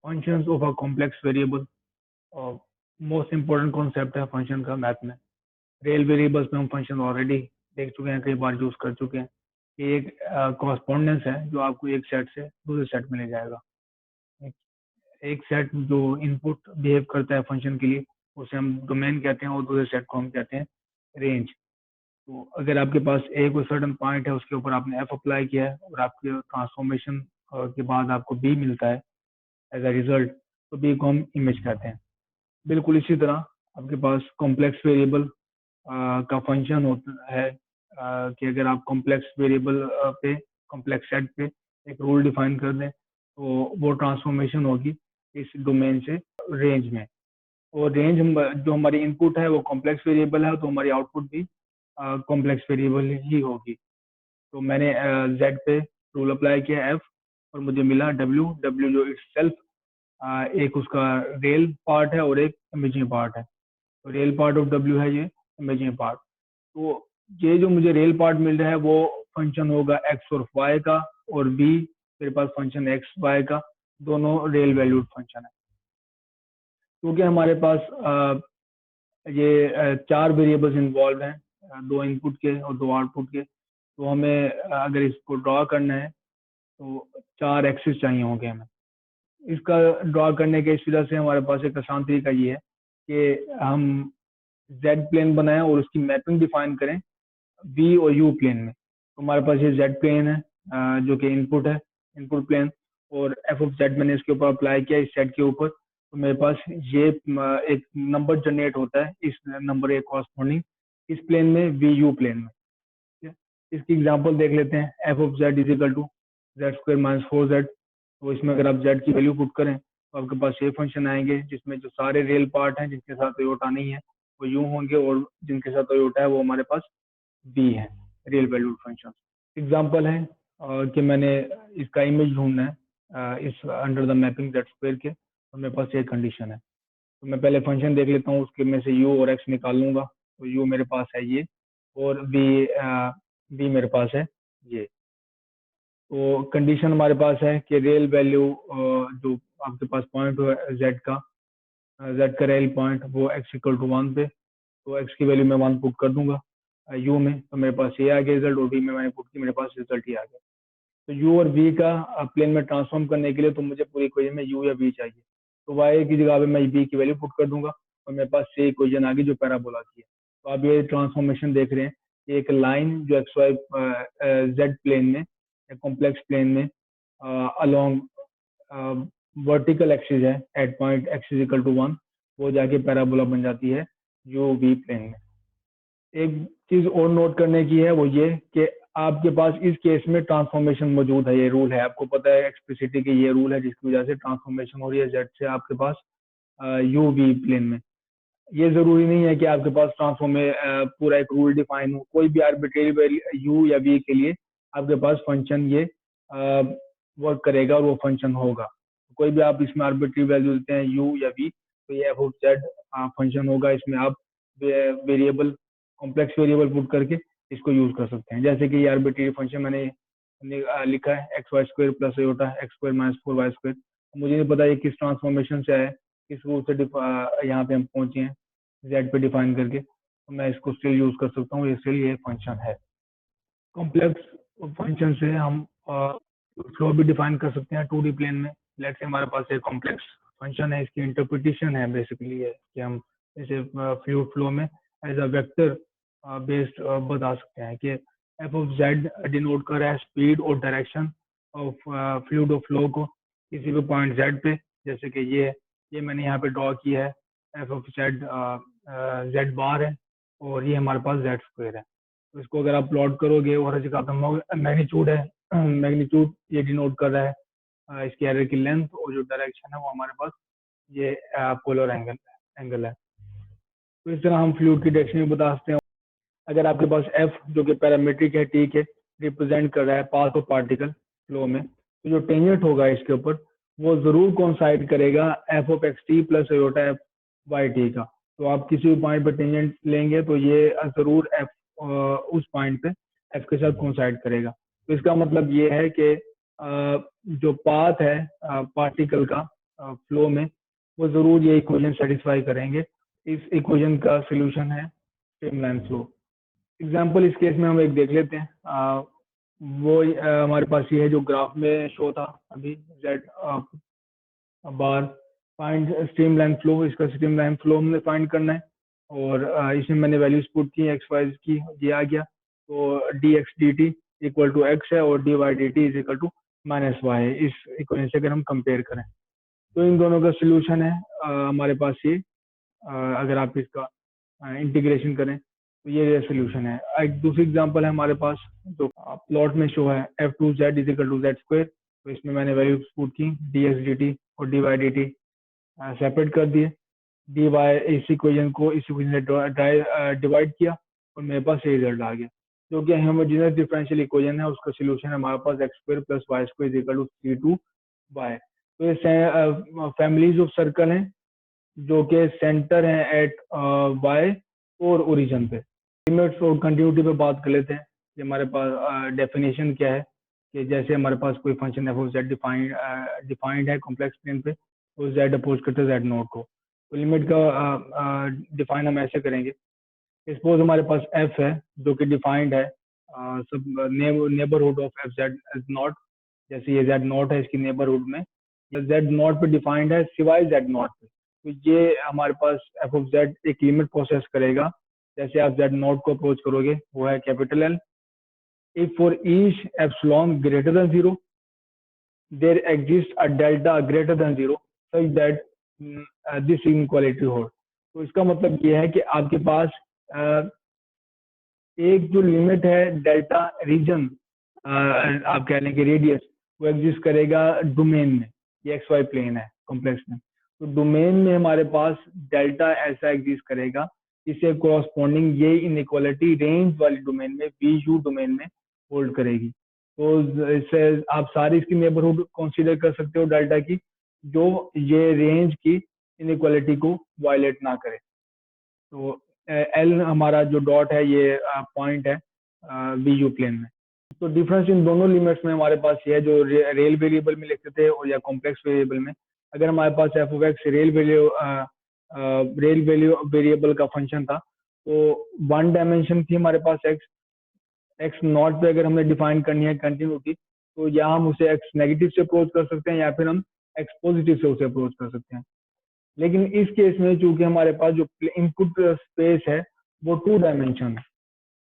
Functions of a complex variable, और most important concept है function का मैथ में। रियल वेरिएबल्स में हम फंक्शन ऑलरेडी देख चुके हैं, कई बार यूज कर चुके हैं। ये एक कॉरस्पॉन्डेंस है जो आपको एक सेट से दूसरे सेट में ले जाएगा। एक, एक सेट जो इनपुट बिहेव करता है फंक्शन के लिए उसे हम डोमेन कहते हैं, और दूसरे सेट को हम कहते हैं रेंज। तो अगर आपके पास एक कोई सर्टन पॉइंट है, उसके ऊपर आपने एफ अप्लाई किया है और आपके ट्रांसफॉर्मेशन के बाद आपको बी मिलता है एज अ रिजल्ट, तो बी को हम इमेज कहते हैं। बिल्कुल इसी तरह आपके पास कॉम्प्लेक्स वेरिएबल का फंक्शन होता है कि अगर आप कॉम्प्लेक्स वेरिएबल पे, कॉम्प्लेक्स सेट पे एक रूल डिफाइन कर दें तो वो ट्रांसफॉर्मेशन होगी इस डोमेन से रेंज में। और रेंज जो हमारी इनपुट है वो कॉम्प्लेक्स वेरिएबल है, तो हमारी आउटपुट भी कॉम्प्लेक्स वेरिएबल ही होगी। तो मैंने जेड पे रूल अप्लाई किया एफ और मुझे मिला डब्ल्यू। डब्ल्यू जो इट्स सेल्फ एक उसका रियल पार्ट है और एक इमेजिनरी पार्ट है। तो रियल पार्ट ऑफ डब्ल्यू है ये इमेजिनरी पार्ट। तो ये जो मुझे रियल पार्ट मिल रहा है वो फंक्शन होगा एक्स और वाई का, और बी मेरे पास फंक्शन एक्स वाई का, दोनों रियल वैल्यूड फंक्शन है। क्योंकि हमारे पास ये चार वेरिएबल्स इन्वॉल्व हैं, दो इनपुट के और दो आउटपुट के, तो हमें अगर इसको ड्रॉ करना है तो चार एक्सिस चाहिए होंगे हमें। इसका ड्रॉ करने के इस वजह से हमारे पास एक आसान तरीका ये है कि हम जेड प्लेन बनाएं और उसकी मैपिंग डिफाइन करें वी और यू प्लेन में। तो हमारे पास ये जेड प्लेन है जो कि इनपुट है, इनपुट प्लेन, और एफ ऑफ जेड मैंने इसके ऊपर अप्लाई किया इस सेट के ऊपर। तो मेरे पास ये एक नंबर जनरेट होता है, इस नंबर एक कॉरस्पॉन्डिंग इस प्लेन में वी यू प्लेन में। ठीक है, इसकी एग्जांपल देख लेते हैं। F of Z is equal to Z square minus 4z। तो इसमें अगर आप जेड की वैल्यू पुट करें तो आपके पास ये फंक्शन आएंगे जिसमें जो सारे रियल पार्ट हैं जिनके साथ योटा नहीं है वो यू होंगे, और जिनके साथ योटा है वो हमारे पास बी है, रियल वैल्यूड फंक्शन। एग्जांपल है कि मैंने इसका इमेज ढूंढना है इस under the mapping Z square के, और मेरे पास एक कंडीशन है। तो मैं पहले फंक्शन देख लेता हूँ, उसके में से यू और एक्स निकाल लूंगा। तो यू मेरे पास है ये, और बी मेरे पास है ये। तो कंडीशन हमारे पास है कि रियल वैल्यू जो आपके पास पॉइंट है जेड का, जेड का रियल पॉइंट वो एक्स इक्वल टू 1 पे, तो एक्स की वैल्यू मैं 1 पुट कर दूंगा यू में, तो मेरे पास ये आ गया रिजल्ट, और बी में मैंने पुट की, मेरे पास रिजल्ट ही आ गया। तो यू और बी का प्लेन में ट्रांसफॉर्म करने के लिए तो मुझे पूरी इक्वेशन में यू या बी चाहिए। तो वाई की जगह पे मैं बी की वैल्यू पुट कर दूंगा और मेरे पास से इक्वेशन आ गई जो पैराबोला की है। तो आप ये ट्रांसफॉर्मेशन देख रहे हैं कि एक लाइन जो एक्स वाई जेड प्लेन में, कॉम्प्लेक्स प्लेन में अलोंग वर्टिकल एक्सिस है at point X is equal to 1, वो जाके पैराबोला बन जाती है यू वी प्लेन में। एक चीज और नोट करने की है वो ये कि आपके पास इस केस में ट्रांसफॉर्मेशन मौजूद है, ये रूल है, आपको पता है एक्सप्लिसिटी की ये रूल है जिसकी वजह से ट्रांसफॉर्मेशन हो रही है जेड से आपके पास यू वी प्लेन में। ये जरूरी नहीं है कि आपके पास ट्रांसफॉर्मे पूरा एक रूल डिफाइन हो, कोई भी आर्बिट्रेरी यू या वी के लिए आपके पास फंक्शन ये वर्क करेगा और वो फंक्शन होगा। कोई भी आप इसमें आर्बिट्री वैल्यू देते हैं यू या वी, तो ये एफ ऑफ जेड फंक्शन होगा। इसमें आप वेरिएबल, कॉम्प्लेक्स वेरिएबल पुट करके इसको यूज कर सकते हैं। जैसे कि ये आर्बिट्री फंक्शन मैंने लिखा है X Y square plus iota X square minus 4y square. मुझे नहीं पता ये किस ट्रांसफॉर्मेशन से है, किस रूल से यहाँ पे हम पहुंचे हैं जेड पे डिफाइन करके, तो मैं इसको स्टिल यूज कर सकता हूँ, इसलिए ये फंक्शन है। कॉम्प्लेक्स फंक्शन से हम फ्लो भी डिफाइन कर सकते हैं 2D प्लेन में। लेट्स से हमारे पास एक कॉम्प्लेक्स फंक्शन है, इसकी इंटरप्रिटेशन है बेसिकली है कि हम इसे फ्लूइड फ्लो में एज अ वेक्टर बेस्ड बता सकते हैं कि एफ ऑफ जेड डिनोट कर रहा है स्पीड और direction of fluid of flow को किसी भी पॉइंट जेड पे। जैसे कि ये मैंने यहाँ पे ड्रॉ किया है, एफ ऑफ जेड जेड बार है, और ये हमारे पास जेड स्क्वायर है। तो इसको अगर आप प्लॉट करोगे और हर जगह पे मैग्नीट्यूड है, मैग्नीट्यूड ये डिनोट कर रहा है इसकी एरर की लेंथ, और जो डायरेक्शन है वो हमारे पास ये पोलर एंगल है। तो इस तरह हम फ्लूइड की डायरेक्शन भी बता सकते हैं। अगर आपके पास एफ जो कि पैरामीट्रिक है, ठीक है, रिप्रेजेंट कर रहा है पाथ ऑफ पार्टिकल फ्लो में, तो जो टेंजेंट होगा इसके ऊपर वो जरूर कोइंसाइड करेगा F of X T plus iota F Y T का। तो आप किसी भी पॉइंट पर टेंजेंट लेंगे तो ये जरूर एफ उस पॉइंट पे एफ के साथ कोइंसाइड करेगा। तो इसका मतलब ये है कि जो पाथ है पार्टिकल का फ्लो में, वो ज़रूर ये इक्वेशन सेटिस्फाई करेंगे। इस इक्वेशन का सोल्यूशन है स्ट्रीमलाइन फ्लो। एग्जाम्पल इस केस में हम एक देख लेते हैं। वो हमारे पास ये है जो ग्राफ में शो था अभी, Z bar find streamline flow. इसका स्ट्रीमलाइन फ्लो हमने फाइंड करना है और इसमें मैंने वैल्यूज पुट की एक्स वाई की, ये आ गया। तो D X D T equal to X है और D Y D T is equal to minus Y है। इस इक्वेशन से अगर हम कंपेयर करें तो इन दोनों का सोल्यूशन है हमारे पास ये। अगर आप इसका इंटीग्रेशन करें तो ये सोल्यूशन है। एक दूसरी एग्जांपल है हमारे पास जो प्लॉट में शो है F to Z is equal to Z square. तो इसमें मैंने वैल्यूज पुट की डी एक्स डी टी और D Y D T separate कर दिए। डी वाई इस इक्वेशन को इस इक्वेशन से डिवाइड किया और मेरे पास ये रिजल्ट आ गया जो कि होमोजेनियस डिफरेंशियल इक्वेशन है। उसका सोल्यूशन है हमारे पास x square plus y square is equal to three two y. तो ये फैमिलीज ऑफ सर्कल हैं जो कि सेंटर है एट वाई और ओरिजिन पे। लिमिट्स और कंटिन्यूटी पे बात कर लेते हैं कि हमारे पास डेफिनेशन क्या है। कि जैसे हमारे पास कोई function F of Z defined है कॉम्प्लेक्स प्लेन पे, तो जेड अपोज करते हैं जेड नॉट को। तो लिमिट का डिफाइन हम ऐसे करेंगे। सपोज हमारे पास एफ है जो कि डिफाइंड है सब neighbourhood of F Z is not. जैसे ये जेड नॉट है इसकी नेबरहुड में, जेड नॉट पे डिफाइंड है सिवाय जेड नॉट पे। तो ये हमारे पास एफ ऑफ जेड एक लिमिट प्रोसेस करेगा। जैसे आप जेड नॉट को अप्रोच करोगे वो है capital L. If for each epsilon greater than zero there exist a delta greater than zero such that this inequality hold. तो इसका मतलब ये है कि आपके पास एक जो लिमिट है डेल्टा रीजन, आप कह लें कि रेडियस, वो एग्जिस्ट करेगा डोमेन में। ये एक्स वाई प्लेन है कॉम्प्लेक्स में। तो डोमेन में हमारे पास डेल्टा ऐसा एग्जिस्ट करेगा जिससे कोरस्पॉन्डिंग ये इनइक्वालिटी रेंज वाली डोमेन में वी यू डोमेन में होल्ड करेगी। तो इससे आप सारी इसकी नेबरहुड कंसीडर कर सकते हो डेल्टा की, जो ये रेंज की इनइक्वालिटी को वायलेट ना करे। तो एल हमारा जो डॉट है ये पॉइंट है वी यू प्लेन में। तो डिफरेंस इन दोनों लिमिट्स में हमारे पास ये है जो रियल वेरिएबल में लिखते थे और या कॉम्प्लेक्स वेरिएबल में। अगर हमारे पास f of x real variable का फंक्शन था तो वन डायमेंशन थी हमारे पास एक्स। एक्स नॉट पे अगर हमने डिफाइन करनी है कंटिन्यूटी तो या हम उसे एक्स नेगेटिव से अप्रोच कर सकते हैं या फिर हम एक्स पॉजिटिव से उसे अप्रोच कर सकते हैं। लेकिन इस केस में चूंकि हमारे पास जो इनपुट स्पेस है वो टू डायमेंशन है,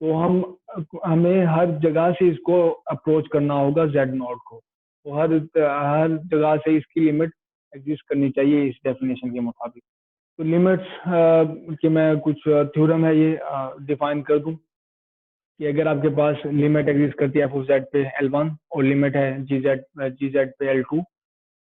तो हमें हर जगह से इसको अप्रोच करना होगा जेड नॉट को। तो हर जगह से इसकी लिमिट एग्जिस्ट करनी चाहिए इस डेफिनेशन के मुताबिक। तो लिमिट्स के मैं कुछ थ्योरम है ये डिफाइन कर दूं कि अगर आपके पास लिमिट एग्जिस्ट करती है एफ ऑफ जेड पे L1 और लिमिट है जी जेड पे L2,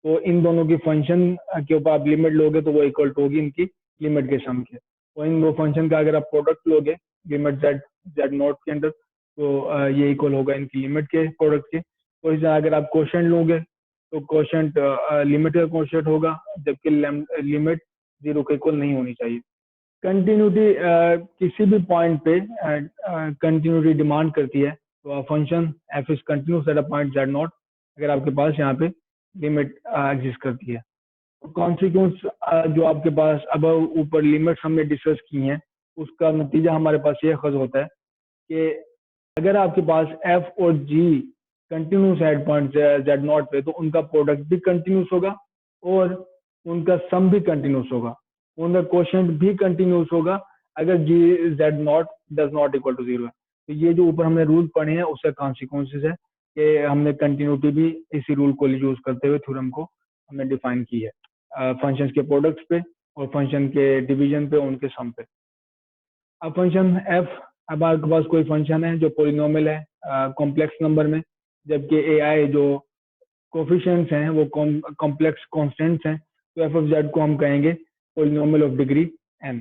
तो इन दोनों की फंक्शन के ऊपर आप लिमिट लोगे तो वो इक्वल टू होगी इनकी लिमिट के सम के। तो इन दो फंक्शन का अगर आप प्रोडक्ट लोगे लिमिट जेड नॉट के अंदर तो ये इक्वल होगा इनकी लिमिट के प्रोडक्ट के। तो इसे अगर आप क्वोशंट लोगे तो क्वोशंट लिमिट का क्वोशंट होगा, जबकि लिमिट जीरो के इक्वल नहीं होनी चाहिए। कंटिन्यूटी किसी भी पॉइंट पे कंटिन्यूटी डिमांड करती है। तो function F is continuous at a point z not अगर आपके पास यहाँ पे लिमिट एग्जिस्ट करती है। तो कॉन्सिक्वेंस जो आपके पास अब ऊपर लिमिट्स हमने डिस्कस की हैं उसका नतीजा हमारे पास ये खज होता है कि अगर आपके पास एफ और g continuous at point z naught पे तो उनका प्रोडक्ट भी कंटिन्यूस होगा और उनका सम भी कंटिन्यूस होगा, उनका क्वोशंट भी कंटिन्यूस होगा अगर g z naught does not equal to zero है। तो ये जो ऊपर हमने रूल पढ़े हैं उसका कॉन्सिक्वेंसेस है कि हमने कंटिन्यूटी भी इसी रूल को यूज करते हुए थ्योरम को हमने डिफाइन की है फंक्शंस के प्रोडक्ट्स पे और फंक्शन के डिवीजन पे उनके सम पे। अब फंक्शन एफ, अब आपके पास कोई फंक्शन है जो पोलिनोमियल है कॉम्प्लेक्स नंबर में, जबकि ए आई जो कोफिशिएंट्स हैं वो कॉम्प्लेक्स कॉन्स्टेंट्स हैं। तो एफ ऑफ जेड को हम कहेंगे polynomial of degree n।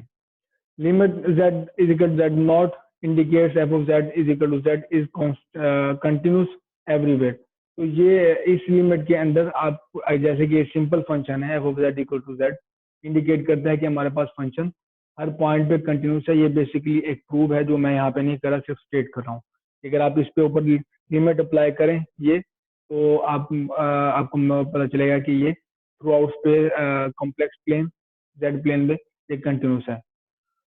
Limit z is equal Z not indicates F of Z is equal to Z is continuous everywhere. तो ये इस लिमिट के अंदर आप जैसे कि सिंपल फंक्शन है F of Z equal to Z indicate करता है कि हमारे पास फंक्शन हर पॉइंट पे कंटिन्यूस है। ये बेसिकली एक प्रूव है जो मैं यहाँ पे नहीं कर रहा, सिर्फ स्टेट कर रहा हूँ। अगर आप इस पे ऊपर लिमिट अप्लाई करें ये तो आपको पता चलेगा कि ये throughout space complex plane Z plane में ये कंटिन्यूस है।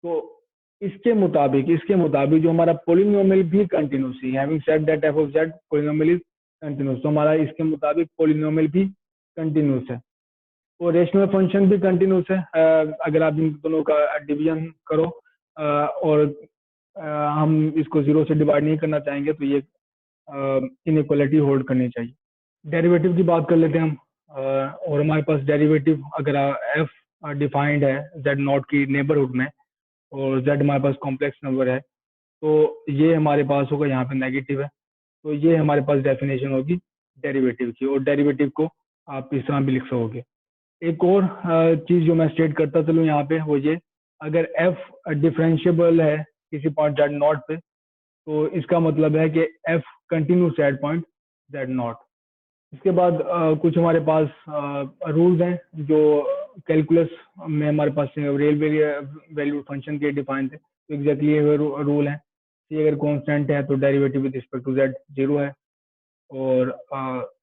तो इसके मुताबिक जो हमारा पोलिनोमियल भी कंटिन्यूस है। Having said that F of Z polynomial is continuous, तो हमारा इसके मुताबिक पोलिनोमियल भी कंटिन्यूस है और रेशनल फंक्शन भी कंटिन्यूस है। अगर आप इन दोनों का डिवीजन करो और हम इसको 0 से डिवाइड नहीं करना चाहेंगे तो ये इनइक्वालिटी होल्ड करनी चाहिए। डेरिवेटिव की बात कर लेते हैं हम। और हमारे पास डेरिवेटिव अगर एफ डिफाइंड है जेड नॉट की नेबरहुड में और जेड हमारे पास कॉम्प्लेक्स नंबर है, तो ये हमारे पास होगा यहाँ पे नेगेटिव है, तो ये हमारे पास डेफिनेशन होगी डेरिवेटिव की। और डेरिवेटिव को आप इस तरह भी लिख सकोगे। एक और चीज जो मैं स्टेट करता चलूँ यहाँ पे वो ये, अगर एफ डिफरेंशिएबल है किसी पॉइंट जेड नॉट पे, तो इसका मतलब है कि F continuous at point z not. इसके बाद कुछ हमारे पास रूल्स हैं जो कैलकुलस में हमारे पास रियल वैल्यू फंक्शन के डिफाइन थे। तो एग्जैक्टली ये रूल है कि अगर कांस्टेंट है तो derivative with respect to Z 0 है, और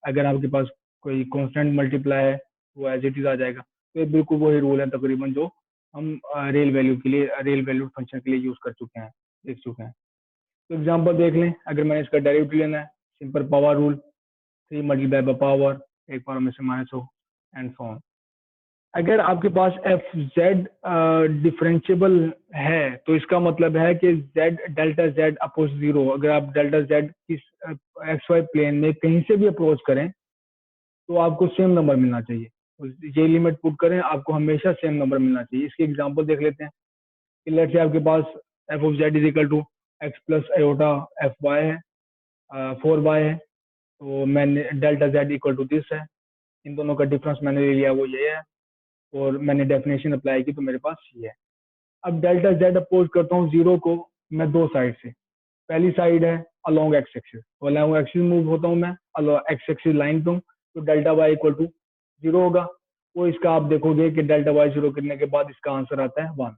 अगर आपके पास कोई कांस्टेंट मल्टीप्लाई है वो एज इट इज आ जाएगा। तो ये बिल्कुल वही रूल है तकरीबन जो हम रियल वैल्यू फंक्शन के लिए यूज कर चुके हैं, देख चुके हैं। तो एग्जाम्पल देख लें, अगर मैंने इसका डेरिवेटिव लेना है, simple power rule 3 multiply by power एक पावर में से -हो एंड सो ऑन। अगर आपके पास एफ जेड डिफरेंशिएबल है तो इसका मतलब है कि जेड डेल्टा जेड अपोज 0, अगर आप डेल्टा जेड किस एक्स वाई प्लेन में कहीं से भी अप्रोच करें तो आपको सेम नंबर मिलना चाहिए। ये लिमिट पुट करें, आपको हमेशा सेम नंबर मिलना चाहिए। इसकी एग्जांपल देख लेते हैं कि लेट्स से आपके पास f of Z is equal to x plus iota F y है, 4y है, तो मैंने delta z equal to this है, इन दोनों का डिफरेंस मैंने ले लिया वो ये है, और मैंने डेफिनेशन अप्लाई की तो मेरे पास ये है। अब डेल्टा जेड अपोज करता हूँ 0 को मैं दो साइड से। पहली साइड है अलोंग एक्स एक्सिस, तो अलोंग एक्सिस मूव होता हूँ मैं एक्स एक्सिस लाइन पे हूँ, तो डेल्टा वाई इक्वल टू 0 होगा। वो इसका आप देखोगे कि डेल्टा वाई 0 करने के बाद इसका आंसर आता है 1।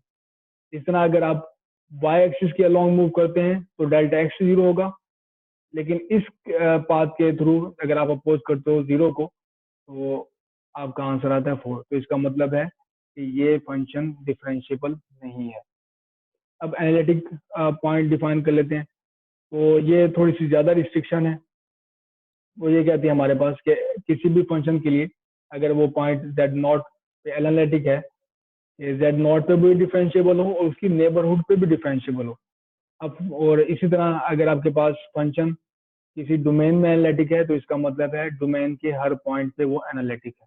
इस तरह अगर आप वाई एक्सिस के अलोंग मूव करते हैं तो डेल्टा एक्स 0 होगा, लेकिन इस पाथ के थ्रू अगर आप अपोज करते हो 0 को तो आपका आंसर आता है 4। तो इसका मतलब है कि ये फंक्शन डिफरेंशिएबल नहीं है। अब एनालिटिक पॉइंट डिफाइन कर लेते हैं, तो ये थोड़ी सी ज़्यादा रिस्ट्रिक्शन है। वो ये कहती है हमारे पास कि किसी भी फंक्शन के लिए अगर वो पॉइंट जेड नॉट पे एनालिटिक है, जेड नॉट पे भी डिफरेंशिएबल हो और उसकी नेबरहुड पे भी डिफरेंशिएबल हो। अब और इसी तरह अगर आपके पास फंक्शन किसी डोमेन में एनालिटिक है तो इसका मतलब है डोमेन के हर पॉइंट पे वो एनालिटिक है।